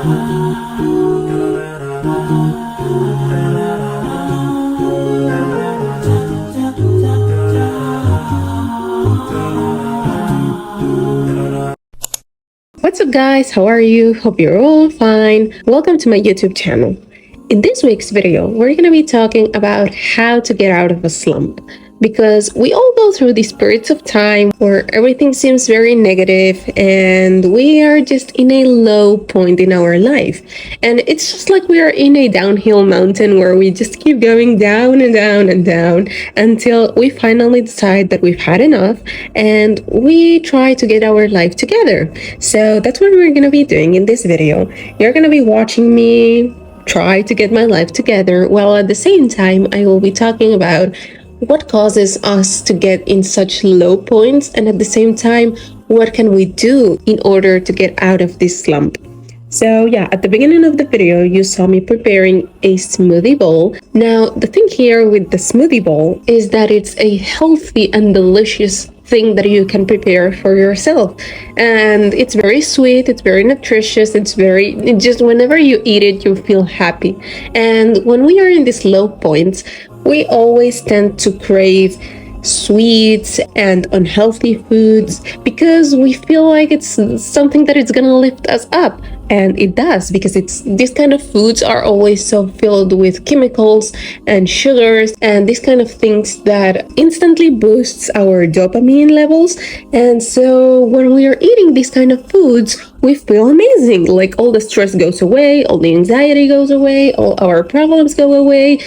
What's up guys, how are you? Hope you're all fine. Welcome to my YouTube channel. In this week's video, we're going to be talking about how to get out of a slump. Because we all go through these periods of time where everything seems very negative and we are just in a low point in our life. And it's just like we are in a downhill mountain where we just keep going down and down and down until we finally decide that we've had enough and we try to get our life together. So that's what we're going to be doing in this video. You're going to be watching me try to get my life together, while at the same time I will be talking about what causes us to get in such low points, and at the same time, what can we do in order to get out of this slump? So yeah, at the beginning of the video, you saw me preparing a smoothie bowl. Now, the thing here with the smoothie bowl is that it's a healthy and delicious thing that you can prepare for yourself. And it's very sweet, it's very nutritious, it just whenever you eat it, you feel happy. And when we are in these low points, we always tend to crave sweets and unhealthy foods because we feel like it's something that is gonna lift us up, and it does, because these kind of foods are always so filled with chemicals and sugars and these kind of things that instantly boosts our dopamine levels. And so when we are eating these kind of foods, we feel amazing, like all the stress goes away, all the anxiety goes away, all our problems go away.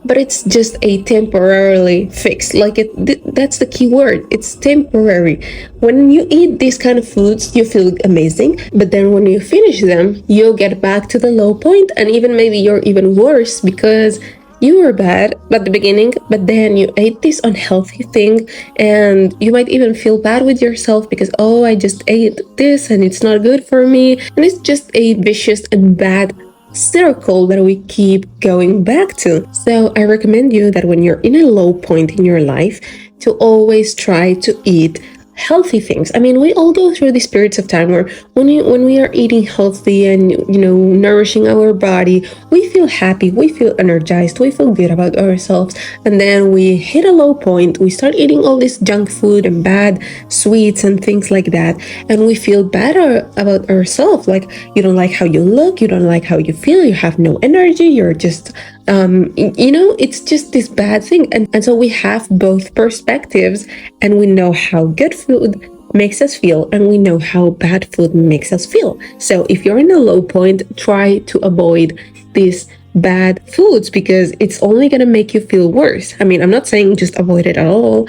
But it's just a temporarily fix. That's the key word. It's temporary. When you eat these kind of foods, you feel amazing. But then when you finish them, you'll get back to the low point, and even maybe you're even worse because you were bad at the beginning, but then you ate this unhealthy thing, and you might even feel bad with yourself because, oh, I just ate this and it's not good for me. And it's just a vicious and bad circle that we keep going back to. So I recommend you that when you're in a low point in your life, to always try to eat healthy things. I mean, we all go through these periods of time where when we are eating healthy and nourishing our body, we feel happy, we feel energized, we feel good about ourselves. And then we hit a low point, we start eating all this junk food and bad sweets and things like that, and we feel better about ourselves. Like, you don't like how you look, you don't like how you feel, you have no energy, you're just it's just this bad thing. And so we have both perspectives, and we know how good food makes us feel, and we know how bad food makes us feel. So if you're in a low point, try to avoid these bad foods because it's only gonna make you feel worse. I mean, I'm not saying just avoid it at all.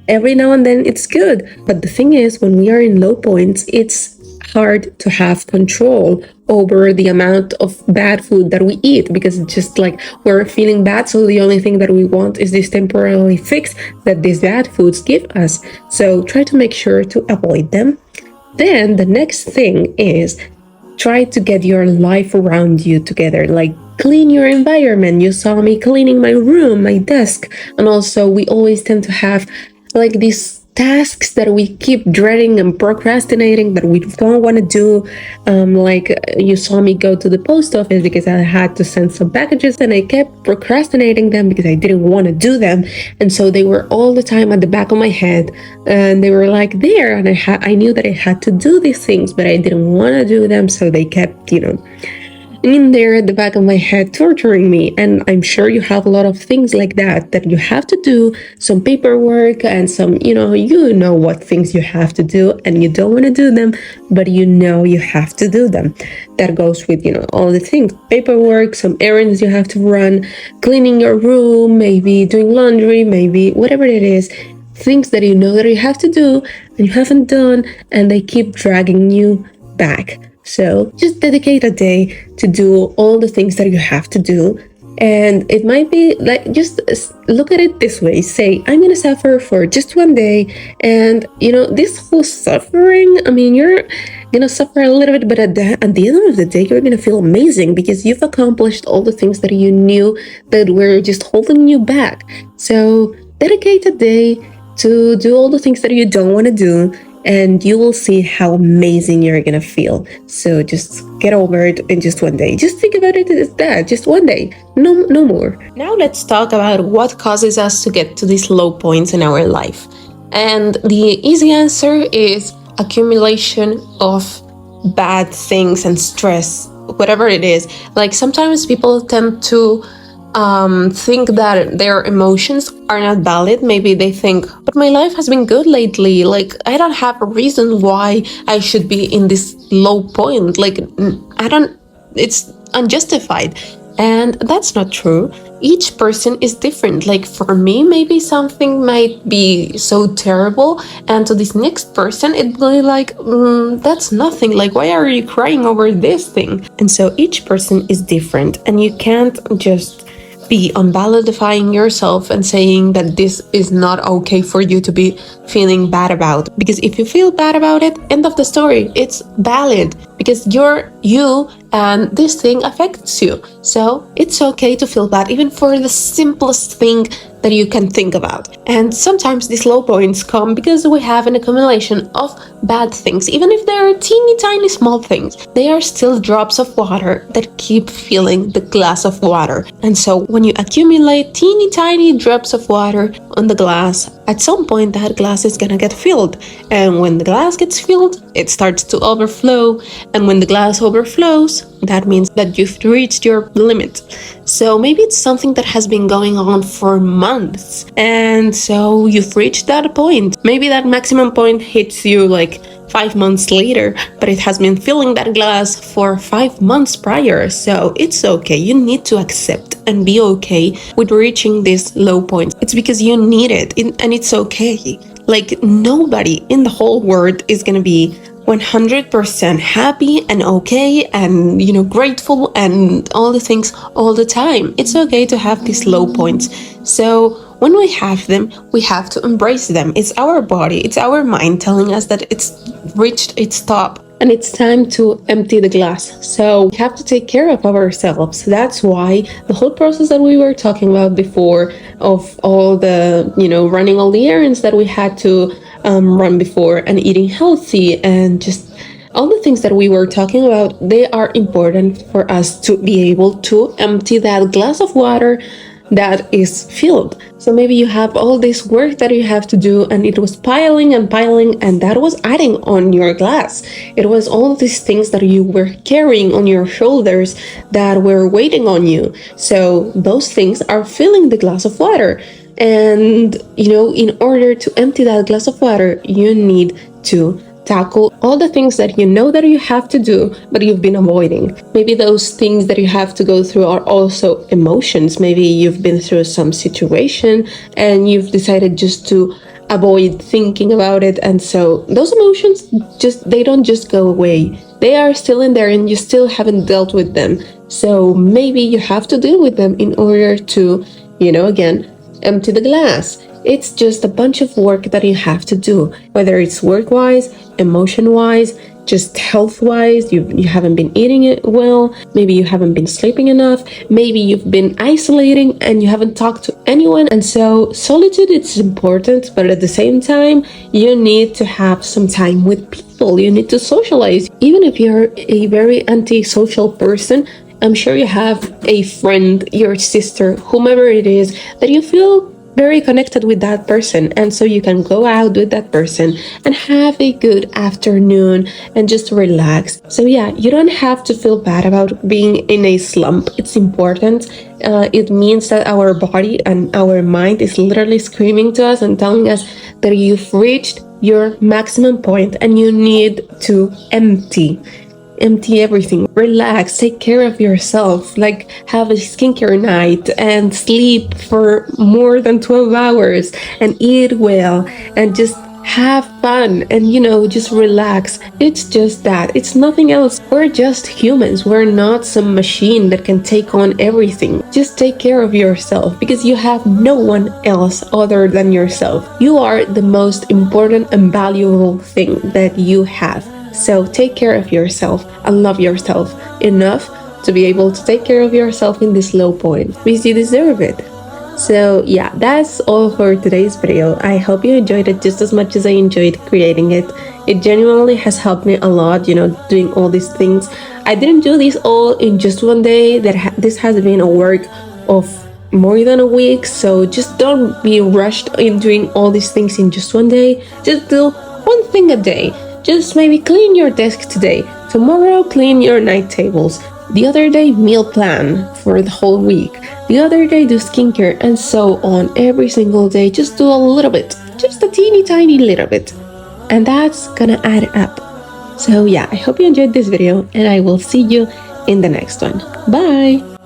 Every now and then it's good. But the thing is, when we are in low points, it's hard to have control over the amount of bad food that we eat, because it's just like we're feeling bad, so the only thing that we want is this temporary fix that these bad foods give us. So try to make sure to avoid them. Then the next thing is try to get your life around you together, like clean your environment. You saw me cleaning my room, my desk, and also we always tend to have like these tasks that we keep dreading and procrastinating that we don't want to do. Like you saw me go to the post office because I had to send some packages, and I kept procrastinating them because I didn't want to do them. And so they were all the time at the back of my head, and they were like there, and I knew that I had to do these things, but I didn't want to do them. So they kept, in there at the back of my head torturing me. And I'm sure you have a lot of things like that you have to do, some paperwork and some what things you have to do, and you don't want to do them, but you have to do them. That goes with all the things, paperwork, some errands you have to run, cleaning your room, maybe doing laundry, maybe whatever it is, things that that you have to do and you haven't done, and they keep dragging you back. So just dedicate a day to do all the things that you have to do. And it might be like, just look at it this way. Say, I'm going to suffer for just one day. And, this whole suffering, I mean, you're going to suffer a little bit, but at the end of the day, you're going to feel amazing because you've accomplished all the things that you knew that were just holding you back. So dedicate a day to do all the things that you don't want to do, and you will see how amazing you're gonna feel. So just get over it in just one day. Just think about it as that, just one day, no more. Now let's talk about what causes us to get to these low points in our life. And the easy answer is accumulation of bad things and stress, whatever it is. Like sometimes people tend to think that their emotions are not valid. Maybe they think, but my life has been good lately. Like, I don't have a reason why I should be in this low point. Like, it's unjustified. And that's not true. Each person is different. Like for me, maybe something might be so terrible, and to this next person, it will be like, that's nothing. Like, why are you crying over this thing? And so each person is different, and you can't just be unvalidifying yourself and saying that this is not okay for you to be feeling bad about. Because if you feel bad about it, end of the story, it's valid because you're you and this thing affects you. So it's okay to feel bad even for the simplest thing that you can think about. And sometimes these low points come because we have an accumulation of bad things. Even if they're teeny tiny small things, they are still drops of water that keep filling the glass of water. And so when you accumulate teeny tiny drops of water on the glass, at some point that glass is gonna get filled. And when the glass gets filled, it starts to overflow. And when the glass overflows, that means that you've reached your limit. So maybe it's something that has been going on for months, and so you've reached that point. Maybe that maximum point hits you like 5 months later, but it has been filling that glass for 5 months prior. So it's okay. You need to accept and be okay with reaching this low point. It's because you need it, and it's okay. Like nobody in the whole world is gonna be 100% happy and okay and grateful and all the things all the time. It's okay to have these low points. So when we have them, we have to embrace them. It's our body, it's our mind telling us that it's reached its top and it's time to empty the glass. So we have to take care of ourselves. That's why the whole process that we were talking about before, of all the running all the errands that we had to run before, and eating healthy, and just all the things that we were talking about, they are important for us to be able to empty that glass of water that is filled. So maybe you have all this work that you have to do, and it was piling and piling, and that was adding on your glass. It was all these things that you were carrying on your shoulders that were waiting on you. So those things are filling the glass of water. And in order to empty that glass of water, you need to tackle all the things that that you have to do, but you've been avoiding. Maybe those things that you have to go through are also emotions. Maybe you've been through some situation and you've decided just to avoid thinking about it. And so those emotions they don't just go away. They are still in there and you still haven't dealt with them. So maybe you have to deal with them in order to, again, empty the glass. It's just a bunch of work that you have to do, whether it's work-wise, emotion-wise, just health-wise. You haven't been eating it well, maybe you haven't been sleeping enough, maybe you've been isolating and you haven't talked to anyone. And so solitude is important, but at the same time, you need to have some time with people. You need to socialize. Even if you're a very antisocial person, I'm sure you have a friend, your sister, whomever it is, that you feel very connected with that person, and so you can go out with that person and have a good afternoon and just relax. So yeah, you don't have to feel bad about being in a slump. It's important. It means that our body and our mind is literally screaming to us and telling us that you've reached your maximum point and you need to empty everything. Relax, take care of yourself, like have a skincare night and sleep for more than 12 hours and eat well and just have fun and just relax. It's just that. It's nothing else. We're just humans. We're not some machine that can take on everything. Just take care of yourself because you have no one else other than yourself. You are the most important and valuable thing that you have. So take care of yourself and love yourself enough to be able to take care of yourself in this low point because you deserve it. So yeah, that's all for today's video. I hope you enjoyed it just as much as I enjoyed creating it. It genuinely has helped me a lot, doing all these things. I didn't do this all in just one day. This has been a work of more than a week. So just don't be rushed in doing all these things in just one day. Just do one thing a day. Just maybe clean your desk today. Tomorrow, clean your night tables. The other day, meal plan for the whole week. The other day, do skincare, and so on. Every single day, just do a little bit. Just a teeny tiny little bit. And that's gonna add up. So yeah, I hope you enjoyed this video, and I will see you in the next one. Bye!